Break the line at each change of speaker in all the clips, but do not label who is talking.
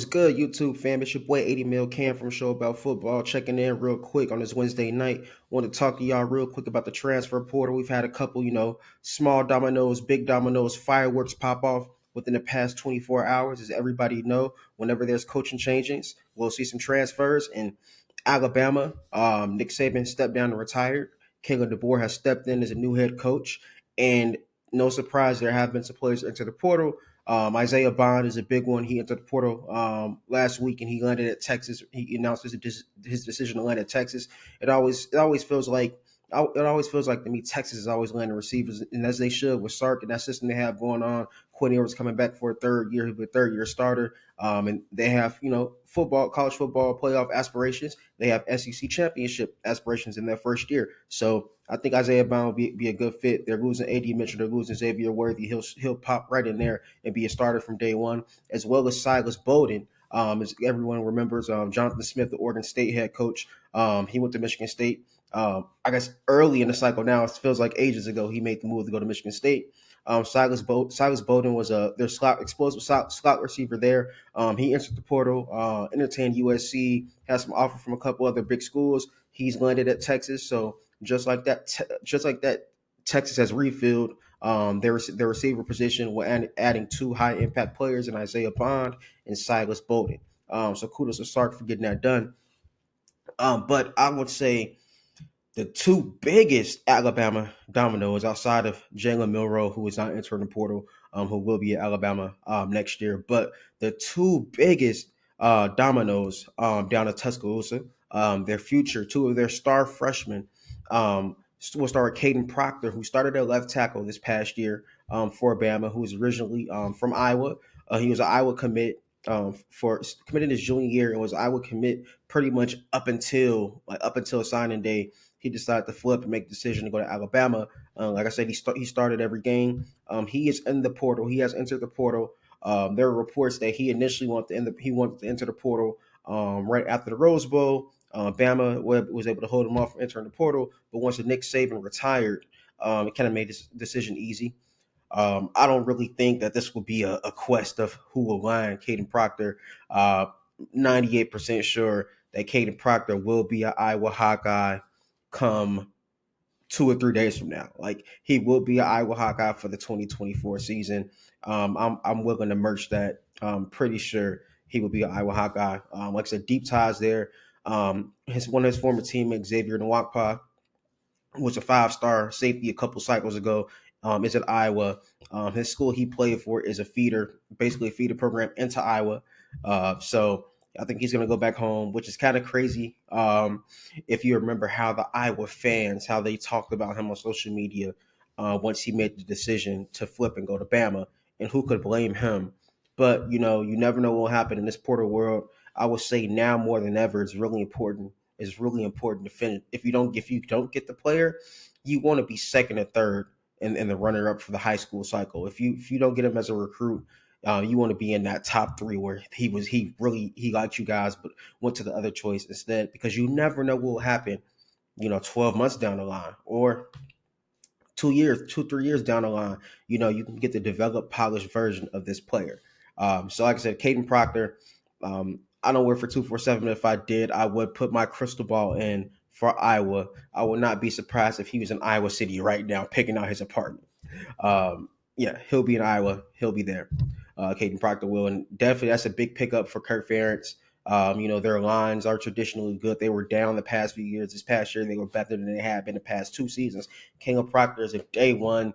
good, YouTube fam? It's your boy 80 Mil Cam from Show About Football, checking in real quick on this Wednesday night. Want to talk to y'all real quick about the transfer portal. We've had a couple, small dominoes, big dominoes, fireworks pop off within the past 24 hours. As everybody know, whenever there's coaching changes, we'll see some transfers. In Alabama, Nick Saban stepped down and retired. Kalen DeBoer has stepped in as a new head coach. And no surprise, there have been some players enter the portal. Isaiah Bond is a big one. He entered the portal last week, and he landed at Texas. He announced his decision to land at Texas. It always feels like to me Texas is always landing receivers, and as they should with Sark and that system they have going on. Quinn Ewers coming back for a third year starter, and they have college football playoff aspirations. They have SEC championship aspirations in their first year. So I think Isaiah Bond will be a good fit. They're losing AD Mitchell, they're losing Xavier Worthy. He'll pop right in there and be a starter from day one, as well as Silas Bowden. As everyone remembers, Jonathan Smith, the Oregon State head coach, he went to Michigan State. I guess early in the cycle now, it feels like ages ago, he made the move to go to Michigan State. Silas Bowden was their explosive slot receiver there. He entered the portal, entertained USC, has some offer from a couple other big schools. He's landed at Texas, so just like that, Texas has refilled their receiver position with adding two high impact players in Isaiah Bond and Silas Bowden. So kudos to Sark for getting that done. But I would say the two biggest Alabama dominoes outside of Jalen Milroe, who is not entering the portal, who will be at Alabama next year. But the two biggest dominoes down at Tuscaloosa, their future, two of their star freshmen, will start Kadyn Proctor, who started at left tackle this past year for Bama, who was originally from Iowa. He was an Iowa commit for committed his junior year and was Iowa commit pretty much up until signing day. He decided to flip and make the decision to go to Alabama. Like I said, he started every game. He is in the portal. He has entered the portal. There are reports that he initially wanted to enter the portal right after the Rose Bowl. Bama was able to hold him off from entering the portal, but once Nick Saban retired, it kind of made this decision easy. I don't really think that this will be a quest of who will line Kadyn Proctor. 98% sure that Kadyn Proctor will be an Iowa Hawkeye come 2 or 3 days from now. Like, he will be an Iowa Hawkeye for the 2024 season. I'm willing to merch that. I'm pretty sure he will be an Iowa Hawkeye. Like I said, deep ties there. One of his former teammates, Xavier Nwakpa, who was a 5-star safety a couple cycles ago, is at Iowa. His school he played for is basically a feeder program into Iowa. So I think he's going to go back home, which is kind of crazy. If you remember how the Iowa fans, how they talked about him on social media once he made the decision to flip and go to Bama, and who could blame him? But, you never know what will happen in this portal world. I would say now more than ever, it's really important. It's really important to finish. If you don't get the player, you want to be second or third in the runner up for the high school cycle. If you don't get him as a recruit, you want to be in that top three where he liked you guys, but went to the other choice instead, because you never know what will happen, 12 months down the line, or 2-3 years down the line. You can get the developed, polished version of this player. So like I said, Kadyn Proctor, I don't work for 247. If I did, I would put my crystal ball in for Iowa. I would not be surprised if he was in Iowa City right now picking out his apartment. Yeah, he'll be in Iowa. He'll be there. Kadyn Proctor will. And definitely that's a big pickup for Kirk Ferentz. Their lines are traditionally good. They were down the past few years. This past year, they were better than they have been the past 2 seasons. Kadyn Proctor is a day one.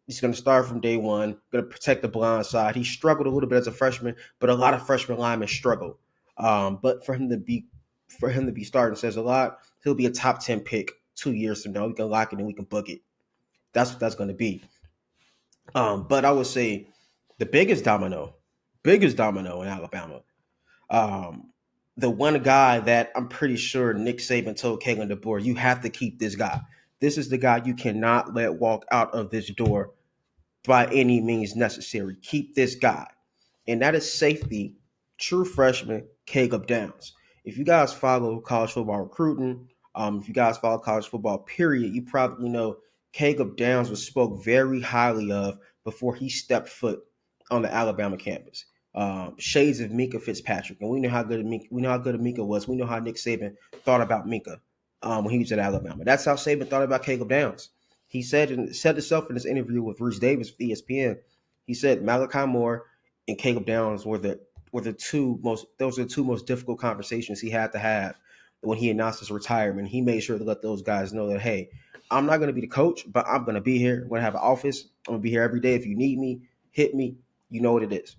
He's going to start from day one, going to protect the blind side. He struggled a little bit as a freshman, but a lot of freshman linemen struggle. But for him to be starting says a lot. He'll be a top 10 pick 2 years from now. We can lock it and we can book it. That's what that's going to be. But I would say the biggest domino in Alabama. The one guy that I'm pretty sure Nick Saban told Kalen DeBoer, you have to keep this guy. This is the guy you cannot let walk out of this door by any means necessary. Keep this guy. And that is safety, true freshman, Caleb Downs. If you guys follow college football recruiting, if you guys follow college football, period, you probably know Caleb Downs was spoke very highly of before he stepped foot on the Alabama campus. shades of Minka Fitzpatrick, and we know how good Minka was. We know how Nick Saban thought about Minka when he was at Alabama. That's how Saban thought about Caleb Downs. He said himself in this interview with Bruce Davis for ESPN. He said Malachi Moore and Caleb Downs were the two most difficult conversations he had to have when he announced his retirement. He made sure to let those guys know that, hey, I'm not going to be the coach, but I'm going to be here. I'm going to have an office. I'm going to be here every day. If you need me, hit me. You know what it is.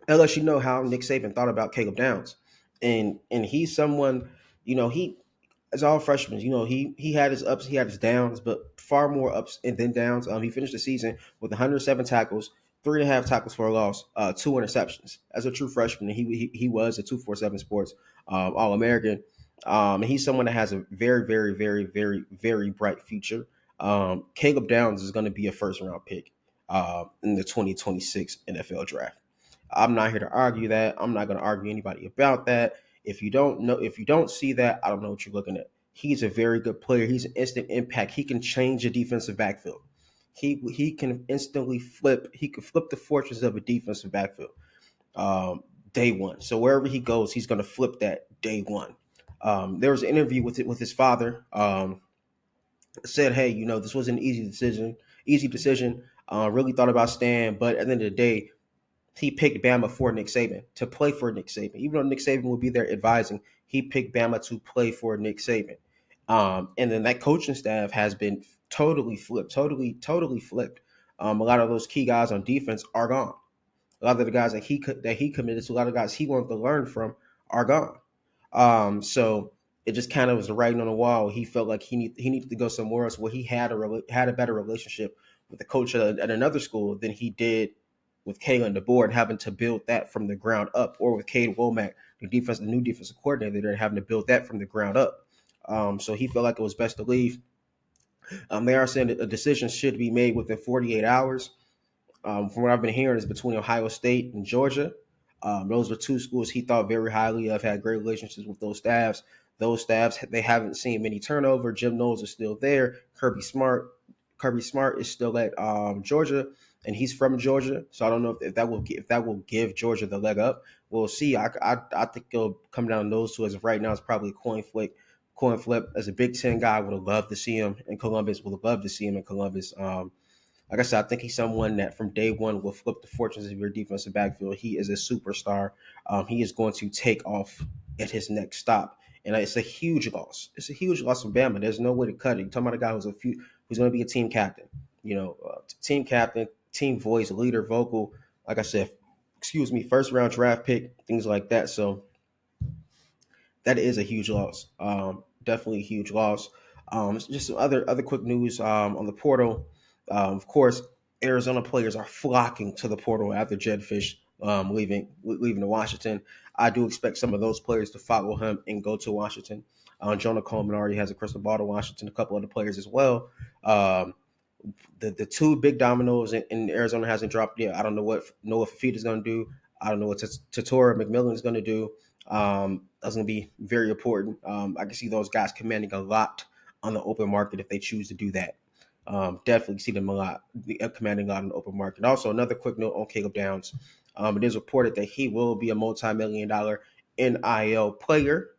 That lets you know how Nick Saban thought about Caleb Downs, and he's someone, he as all freshmen, he had his ups, he had his downs, but far more ups and then downs. He finished the season with 107 tackles, 3.5 tackles for a loss, 2 interceptions. As a true freshman, he was a 247 Sports All American. And he's someone that has a very, very, very, very, very bright future. Caleb Downs is going to be a first round pick in the 2026 NFL draft. I'm not here to argue that. I'm not going to argue anybody about that. If you don't see that, I don't know what you're looking at. He's a very good player. He's an instant impact. He can change a defensive backfield. He can instantly flip. He can flip the fortunes of a defensive backfield day one. So wherever he goes, he's going to flip that day one. There was an interview with his father. Said, hey, this was an easy decision. Easy decision. Really thought about staying, but at the end of the day, he picked Bama for Nick Saban, to play for Nick Saban. Even though Nick Saban will be there advising, he picked Bama to play for Nick Saban. And then that coaching staff has been totally flipped, totally flipped. A lot of those key guys on defense are gone. A lot of the guys that he committed to, a lot of guys he wanted to learn from are gone. So it just kind of was writing on the wall. He felt like he needed to go somewhere else where he had a better relationship with the coach at another school than he did with Kalen DeBoer, and having to build that from the ground up, or with Cade Womack, the new defensive coordinator, they're having to build that from the ground up. So he felt like it was best to leave. They are saying that a decision should be made within 48 hours. From what I've been hearing, is between Ohio State and Georgia. Those are two schools he thought very highly of, had great relationships with those staffs. Those staffs, they haven't seen many turnover. Jim Knowles is still there. Kirby Smart is still at Georgia, and he's from Georgia. So I don't know if that will give Georgia the leg up. We'll see. I think it'll come down to those two. As of right now, it's probably a coin flip. As a Big Ten guy, would have loved to see him in Columbus. Would have loved to see him in Columbus. Like I said, I think he's someone that from day one will flip the fortunes of your defensive backfield. He is a superstar. He is going to take off at his next stop. And it's a huge loss. It's a huge loss from Bama. There's no way to cut it. You're talking about a guy who's going to be a team captain. Team captain, team voice, leader, vocal. Like I said, first round draft pick, things like that. So that is a huge loss. Definitely a huge loss. Just some other quick news on the portal. Of course, Arizona players are flocking to the portal after Jedd Fisch leaving to Washington. I do expect some of those players to follow him and go to Washington. Jonah Coleman already has a crystal ball to Washington. A couple other players as well. The two big dominoes in Arizona hasn't dropped yet. I don't know what Noah Fafita is going to do. I don't know what Tatora McMillan is going to do. That's going to be very important. I can see those guys commanding a lot on the open market if they choose to do that. Definitely see them a lot, commanding a lot on the open market. Also, another quick note on Caleb Downs. It is reported that he will be a multi-million-dollar NIL player.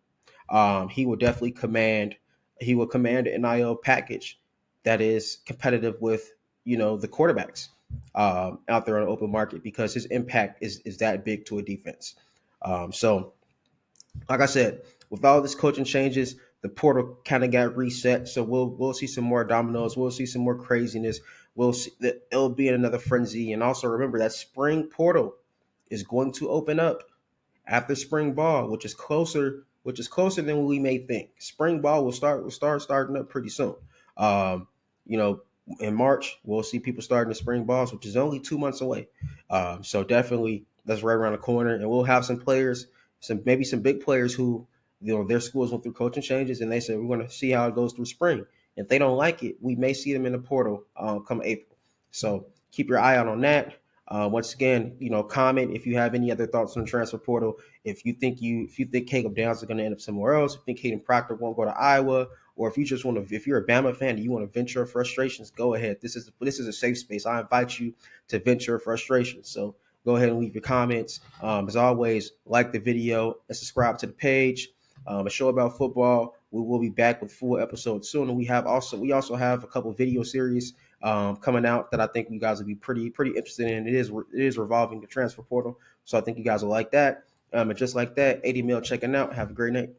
He will definitely command an NIL package that is competitive with the quarterbacks out there on the open market, because his impact is that big to a defense. So like I said, with all this coaching changes, the portal kind of got reset. So we'll see some more dominoes. We'll see some more craziness. We'll see that it'll be in another frenzy. And also remember that spring portal is going to open up after spring ball, which is closer than we may think. Spring ball will starting up pretty soon. Um, you know, in March we'll see people starting the spring balls, which is only 2 months away. So definitely that's right around the corner, and we'll have some players, maybe some big players who their schools went through coaching changes, and they said we're going to see how it goes through spring. If they don't like it, we may see them in the portal come April. So keep your eye out on that. Once again, comment if you have any other thoughts on the transfer portal. If you think Caleb Downs is going to end up somewhere else, if you think Kadyn Proctor won't go to Iowa, or if you're a Bama fan and you want to vent your frustrations, go ahead. This is a safe space. I invite you to vent your frustrations. So Go ahead and leave your comments. As always, like the video and subscribe to the page. A show about football. We will be back with full episodes soon, and we also have a couple video series coming out that I think you guys will be pretty interested in. It is revolving the transfer portal, so I think you guys will like that. And just like that, 80 mil checking out. Have a great night.